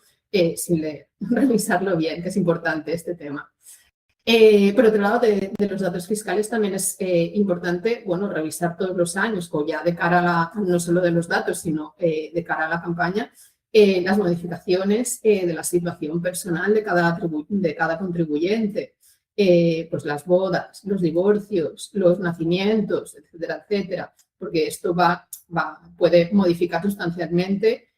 sin leer, revisarlo bien, que es importante este tema. Por otro lado, de los datos fiscales también es importante, revisar todos los años, o ya de cara a no solo de los datos, sino de cara a la campaña, las modificaciones de la situación personal de cada contribuyente, pues las bodas, los divorcios, los nacimientos, etcétera, etcétera, porque esto puede modificar sustancialmente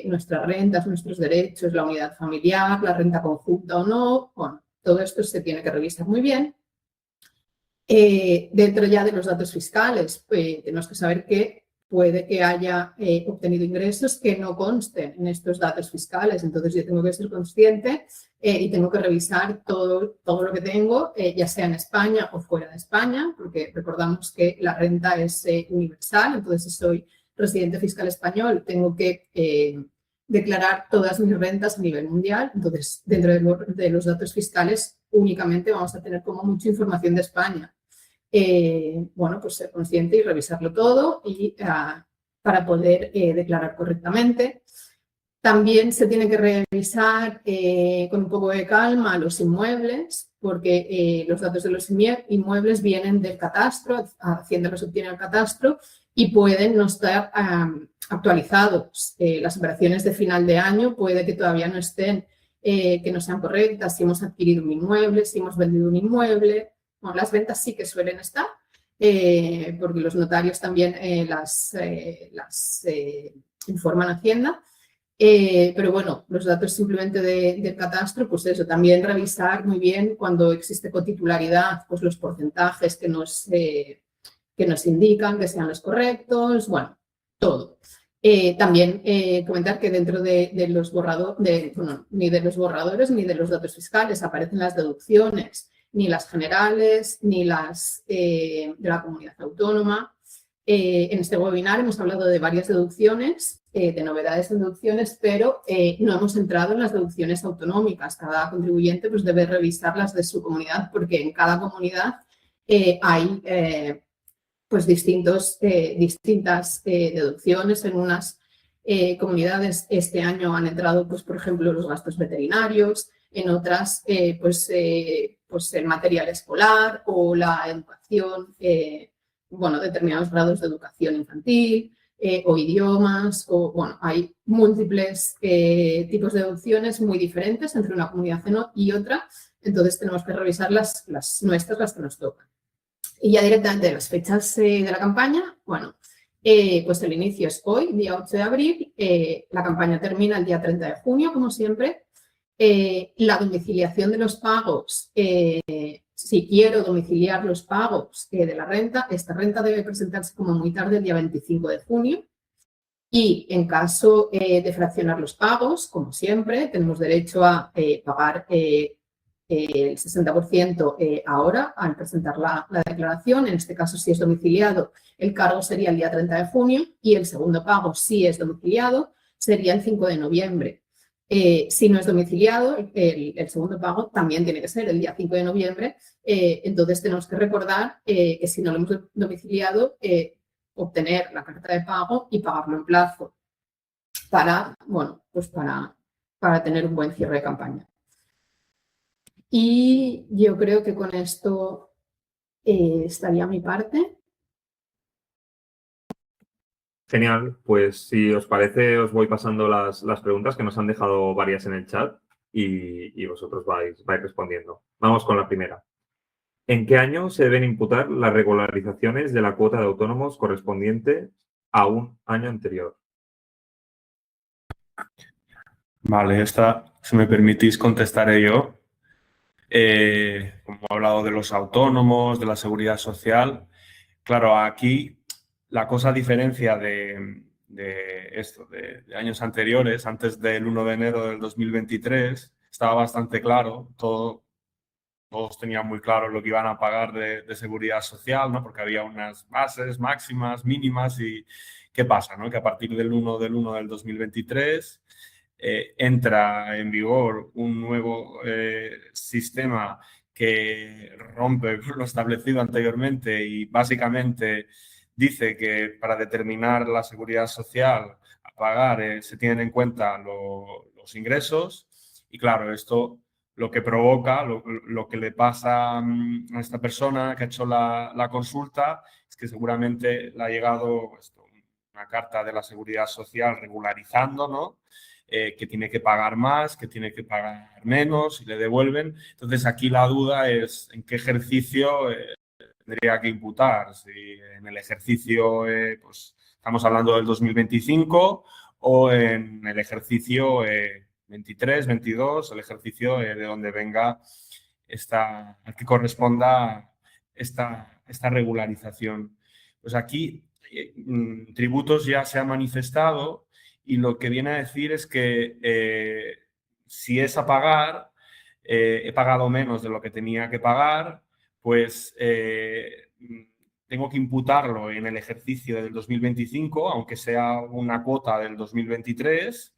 nuestras rentas, nuestros derechos, la unidad familiar, la renta conjunta o no. Bueno, todo esto se tiene que revisar muy bien. Dentro ya de los datos fiscales, tenemos que saber que puede que haya obtenido ingresos que no consten en estos datos fiscales. Entonces, yo tengo que ser consciente y tengo que revisar todo lo que tengo, ya sea en España o fuera de España, porque recordamos que la renta es universal. Entonces, si soy residente fiscal español, tengo que declarar todas mis rentas a nivel mundial. Entonces, dentro de los datos fiscales, únicamente vamos a tener como mucha información de España. Bueno, pues ser consciente y revisarlo todo y para poder declarar correctamente. También se tiene que revisar con un poco de calma los inmuebles, porque los datos de los inmuebles vienen del catastro, Hacienda los obtiene al catastro y pueden no estar actualizados. Las operaciones de final de año puede que todavía no estén, que no sean correctas, si hemos adquirido un inmueble, si hemos vendido un inmueble. Bueno, las ventas sí que suelen estar, porque los notarios también las informan a Hacienda. Pero bueno, los datos simplemente del catastro, pues eso, también revisar muy bien cuando existe cotitularidad, pues los porcentajes que nos indican que sean los correctos, bueno, todo. También comentar que dentro de los borradores, bueno, ni de los borradores ni de los datos fiscales aparecen las deducciones, ni las generales, ni las de la comunidad autónoma. En este webinar hemos hablado de varias deducciones, de novedades de deducciones, pero no hemos entrado en las deducciones autonómicas. Cada contribuyente pues, debe revisar las de su comunidad, porque en cada comunidad hay pues distintas deducciones. En unas comunidades este año han entrado, pues, por ejemplo, los gastos veterinarios, en otras pues el material escolar o la educación, bueno, determinados grados de educación infantil o idiomas, o bueno, hay múltiples tipos de deducciones muy diferentes entre una comunidad y otra. Entonces tenemos que revisar las nuestras, las que nos tocan. Y ya directamente las fechas de la campaña, bueno, pues el inicio es hoy, día 8 de abril, la campaña termina el día 30 de junio, como siempre. La domiciliación de los pagos, si quiero domiciliar los pagos de la renta, esta renta debe presentarse como muy tarde el día 25 de junio. Y en caso de fraccionar los pagos, como siempre, tenemos derecho a pagar el 60% ahora al presentar la declaración. En este caso, si es domiciliado, el cargo sería el día 30 de junio y el segundo pago, si es domiciliado, sería el 5 de noviembre. Si no es domiciliado, el segundo pago también tiene que ser el día 5 de noviembre. Entonces, tenemos que recordar que si no lo hemos domiciliado, obtener la carta de pago y pagarlo en plazo para, bueno, pues para tener un buen cierre de campaña. Y yo creo que con esto estaría mi parte. Genial, pues si os parece os voy pasando las preguntas, que nos han dejado varias en el chat y vosotros vais respondiendo. Vamos con la primera. ¿En qué año se deben imputar las regularizaciones de la cuota de autónomos correspondiente a un año anterior? Vale, esta, si me permitís, contestaré yo. Como he hablado de los autónomos, de la seguridad social, claro, aquí la cosa diferencia de años anteriores, antes del 1 de enero del 2023, estaba bastante claro, todos tenían muy claro lo que iban a pagar de seguridad social, ¿no? Porque había unas bases máximas, mínimas, y ¿qué pasa? ¿No? Que a partir del 1 del 2023 entra en vigor un nuevo sistema que rompe lo establecido anteriormente y básicamente dice que para determinar la seguridad social a pagar se tienen en cuenta los ingresos y claro, esto lo que provoca, lo que le pasa a esta persona que ha hecho la consulta es que seguramente le ha llegado una carta de la seguridad social regularizando, ¿no? Que tiene que pagar más, que tiene que pagar menos y le devuelven. Entonces, aquí la duda es en qué ejercicio tendría que imputar. Si en el ejercicio, pues estamos hablando del 2025 o en el ejercicio 23, 22, el ejercicio de donde venga al que corresponda esta regularización. Pues aquí tributos ya se ha manifestado y lo que viene a decir es que si es a pagar, he pagado menos de lo que tenía que pagar, pues tengo que imputarlo en el ejercicio del 2025, aunque sea una cuota del 2023.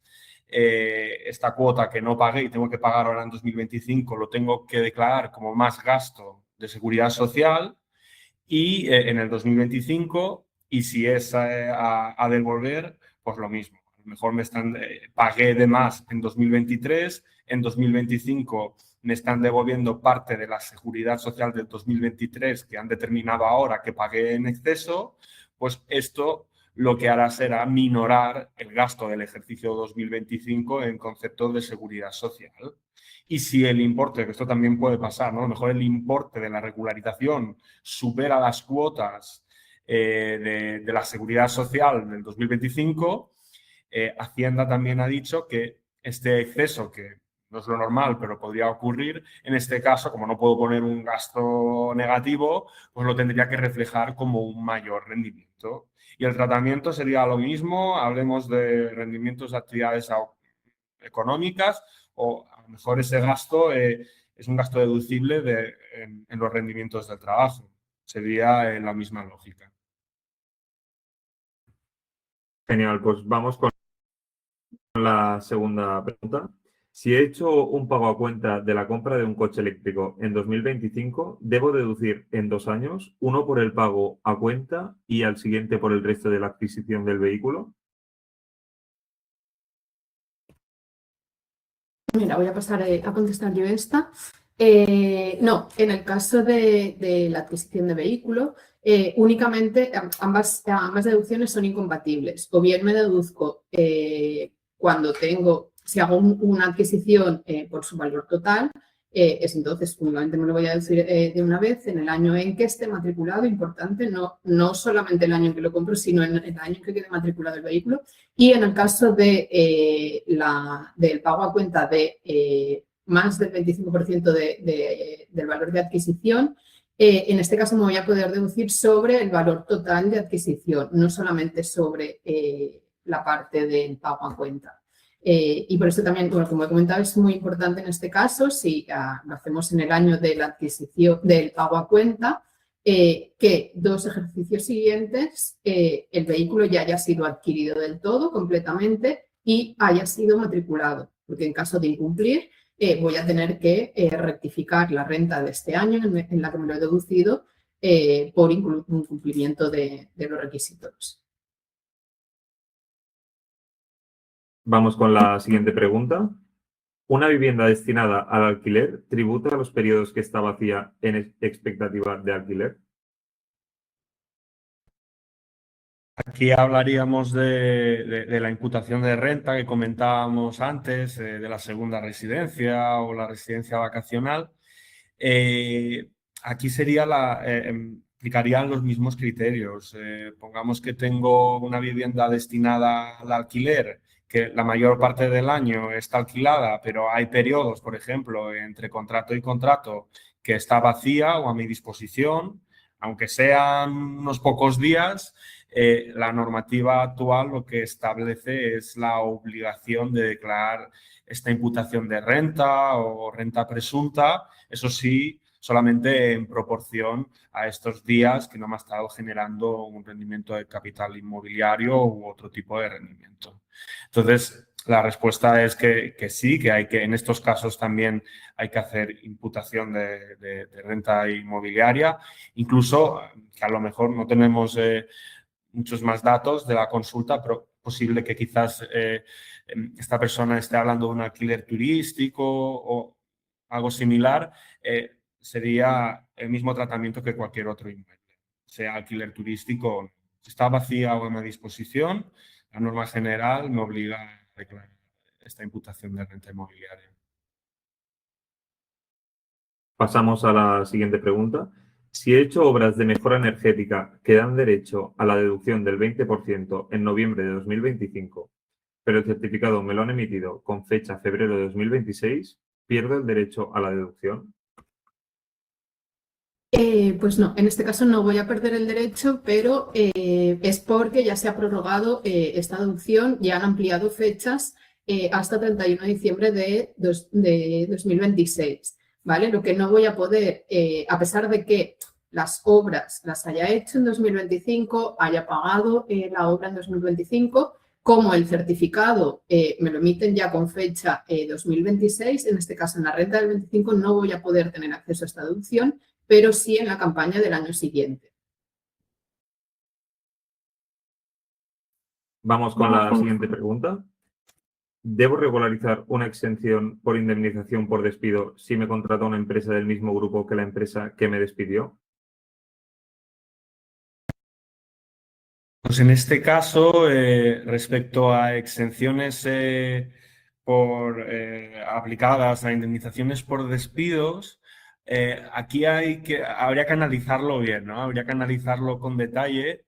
Esta cuota que no pagué y tengo que pagar ahora en 2025 lo tengo que declarar como más gasto de seguridad social y en el 2025, y si es a devolver, pues lo mismo. A lo mejor pagué de más en 2023, en 2025 me están devolviendo parte de la seguridad social del 2023 que han determinado ahora que pagué en exceso, pues esto lo que hará será minorar el gasto del ejercicio 2025 en concepto de seguridad social. Y si el importe, que esto también puede pasar, ¿no? A lo mejor el importe de la regularización supera las cuotas de la seguridad social del 2025, Hacienda también ha dicho que este exceso, que no es lo normal, pero podría ocurrir, en este caso, como no puedo poner un gasto negativo, pues lo tendría que reflejar como un mayor rendimiento. Y el tratamiento sería lo mismo, hablemos de rendimientos de actividades económicas o a lo mejor ese gasto es un gasto deducible en los rendimientos del trabajo. Sería la misma lógica. Genial, pues vamos con la segunda pregunta. Si he hecho un pago a cuenta de la compra de un coche eléctrico en 2025, ¿debo deducir en 2 años, uno por el pago a cuenta y al siguiente por el resto de la adquisición del vehículo? Mira, voy a pasar a contestar yo esta. No, en el caso de la adquisición de vehículo, únicamente ambas deducciones son incompatibles. O bien me deduzco si hago una adquisición por su valor total, es entonces únicamente me lo voy a deducir de una vez en el año en que esté matriculado, importante, no solamente el año en que lo compro, sino en el año en que quede matriculado el vehículo. Y en el caso del pago a cuenta de más del 25% del valor de adquisición, en este caso me voy a poder deducir sobre el valor total de adquisición, no solamente sobre la parte del pago a cuenta. Y por eso también, bueno, como he comentado, es muy importante en este caso, si lo hacemos en el año de la adquisición del pago a cuenta, que 2 ejercicios siguientes el vehículo ya haya sido adquirido del todo, completamente, y haya sido matriculado, porque en caso de incumplir voy a tener que rectificar la renta de este año en la que me lo he deducido por incumplimiento de los requisitos. Vamos con la siguiente pregunta. ¿Una vivienda destinada al alquiler tributa a los periodos que está vacía en expectativa de alquiler? Aquí hablaríamos de la imputación de renta que comentábamos antes, de la segunda residencia o la residencia vacacional. Aquí aplicarían los mismos criterios. Pongamos que tengo una vivienda destinada al alquiler, que la mayor parte del año está alquilada, pero hay periodos, por ejemplo, entre contrato y contrato, que está vacía o a mi disposición, aunque sean unos pocos días. La normativa actual lo que establece es la obligación de declarar esta imputación de renta o renta presunta, eso sí, solamente en proporción a estos días que no me ha estado generando un rendimiento de capital inmobiliario u otro tipo de rendimiento. Entonces, la respuesta es que sí, que en estos casos también hay que hacer imputación de renta inmobiliaria, incluso que a lo mejor no tenemos muchos más datos de la consulta, pero posible que quizás esta persona esté hablando de un alquiler turístico o algo similar, sería el mismo tratamiento que cualquier otro inmueble, sea alquiler turístico. Si está vacía o a mi disposición, la norma general me obliga a declarar esta imputación de renta inmobiliaria. Pasamos a la siguiente pregunta. Si he hecho obras de mejora energética que dan derecho a la deducción del 20% en noviembre de 2025, pero el certificado me lo han emitido con fecha febrero de 2026, ¿pierdo el derecho a la deducción? Pues no, en este caso no voy a perder el derecho, pero es porque ya se ha prorrogado esta adopción y han ampliado fechas hasta 31 de diciembre de 2026, ¿vale? Lo que no voy a poder, a pesar de que las obras las haya hecho en 2025, haya pagado la obra en 2025, como el certificado me lo emiten ya con fecha 2026, en este caso en la renta del 25 no voy a poder tener acceso a esta deducción, pero sí en la campaña del año siguiente. Vamos con la siguiente pregunta. ¿Debo regularizar una exención por indemnización por despido si me contrata una empresa del mismo grupo que la empresa que me despidió? Pues en este caso, respecto a exenciones aplicadas a indemnizaciones por despidos, aquí habría que analizarlo bien, ¿no? Habría que analizarlo con detalle,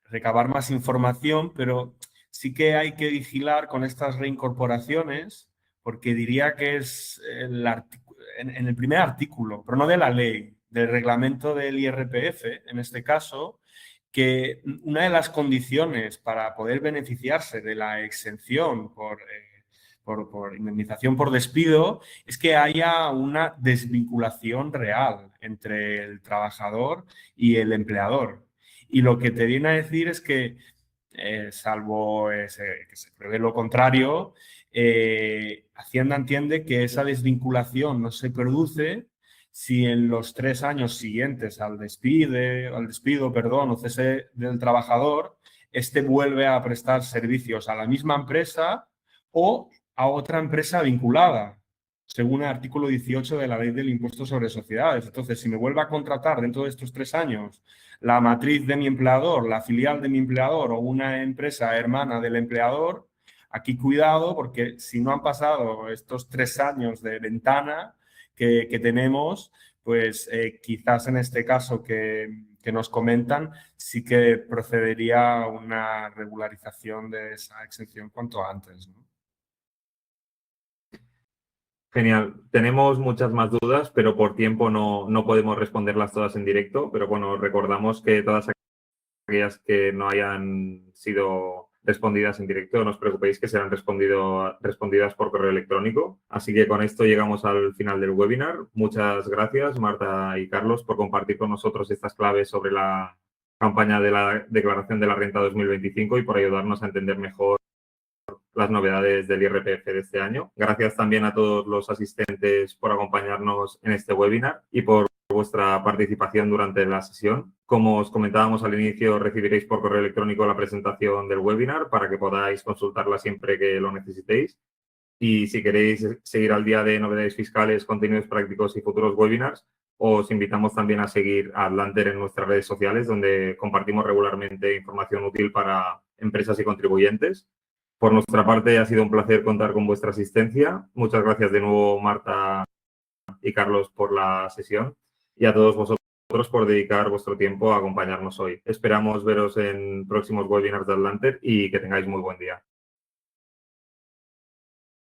recabar más información, pero sí que hay que vigilar con estas reincorporaciones, porque diría que es en el primer artículo, pero no de la ley, del reglamento del IRPF, en este caso, que una de las condiciones para poder beneficiarse de la exención por indemnización por despido es que haya una desvinculación real entre el trabajador y el empleador. Y lo que te viene a decir es que, salvo que se prevé lo contrario, Hacienda entiende que esa desvinculación no se produce si en los 3 años siguientes al despido, o cese del trabajador, este vuelve a prestar servicios a la misma empresa o a otra empresa vinculada, según el artículo 18 de la Ley del Impuesto sobre Sociedades. Entonces, si me vuelve a contratar dentro de estos 3 años la matriz de mi empleador, la filial de mi empleador o una empresa hermana del empleador, aquí cuidado, porque si no han pasado estos 3 años de ventana que tenemos, pues quizás en este caso que nos comentan, sí que procedería a una regularización de esa exención cuanto antes, ¿no? Genial. Tenemos muchas más dudas, pero por tiempo no podemos responderlas todas en directo. Pero bueno, recordamos que todas aquellas que no hayan sido respondidas en directo, no os preocupéis que serán respondidas por correo electrónico. Así que con esto llegamos al final del webinar. Muchas gracias, Marta y Carlos, por compartir con nosotros estas claves sobre la campaña de la declaración de la renta 2025 y por ayudarnos a entender mejor las novedades del IRPF de este año. Gracias también a todos los asistentes por acompañarnos en este webinar y por vuestra participación durante la sesión. Como os comentábamos al inicio, recibiréis por correo electrónico la presentación del webinar para que podáis consultarla siempre que lo necesitéis. Y si queréis seguir al día de novedades fiscales, contenidos prácticos y futuros webinars, os invitamos también a seguir a Adlanter en nuestras redes sociales, donde compartimos regularmente información útil para empresas y contribuyentes. Por nuestra parte, ha sido un placer contar con vuestra asistencia. Muchas gracias de nuevo, Marta y Carlos, por la sesión y a todos vosotros por dedicar vuestro tiempo a acompañarnos hoy. Esperamos veros en próximos webinars de Adlanter y que tengáis muy buen día.